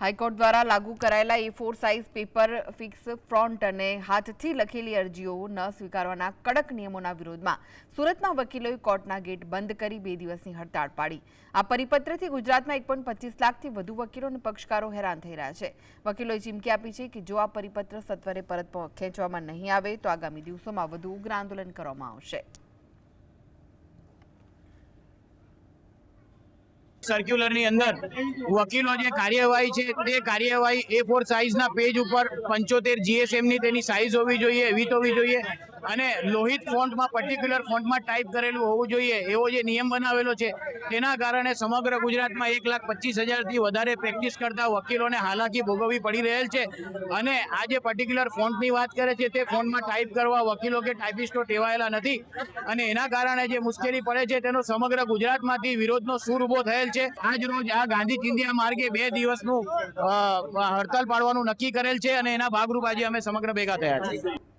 High court દ્વારા લાગુ કરાયેલા A4 size paper fix front અને હાથથી લખેલી અરજીઓ ન સ્વીકારવાના કડક નિયમોના વિરોધમાં સુરતમાં વકીલોએ કોર્ટના ગેટ બંધ કરી 2 દિવસની હડતાળ પાડી। આ પરિપત્રથી ગુજરાતમાં 1.25 લાખથી વધુ વકીલો અને પક્ષકારો હેરાન થઈ રહ્યા છે। વકીલોએ ચીમકી આપી છે કે જો આ પરિપત્ર સત્વરે પરત ખેંચવામાં નહીં આવે તો આગામી દિવસોમાં વધુ ઉગ્ર આંદોલન કરવામાં આવશે। સર્ક્યુલરની અંદર વકીલો જે કાર્યવાહી છે તે કાર્યવાહી A4 સાઇઝના પેજ ઉપર 75 GSMની તેની સાઇઝ હોવી જોઈએ, એવી હોવી જોઈએ અને લોહિત ફોન્ટમાં પર્ટિક્યુલર ફોન્ટમાં ટાઈપ કરેલું હોવું જોઈએ એવો જે નિયમ બનાવેલો છે તેના કારણે સમગ્ર ગુજરાતમાં 1,25,000થી વધારે પ્રેક્ટિસ કરતા વકીલોને હાલાકી ભોગવવી પડી રહેલ છે અને આ જે પર્ટિક્યુલર ફોન્ટની વાત કરે છે તે ફોન્ટમાં ટાઈપ કરવા વકીલો કે ટાઈપિસ્ટો ટેવાયેલા નથી અને એના કારણે જે મુશ્કેલી પડે છે તેનો સમગ્ર ગુજરાતમાંથી વિરોધનો સૂર ઉભો થયેલ છે। આજ રોજ આ ગાંધી ચિંધ્યા માર્ગે 2 દિવસનું હડતાલ પાડવાનું નક્કી કરેલ છે અને એના ભાગરૂપ આજે અમે સમગ્ર ભેગા થયા છીએ।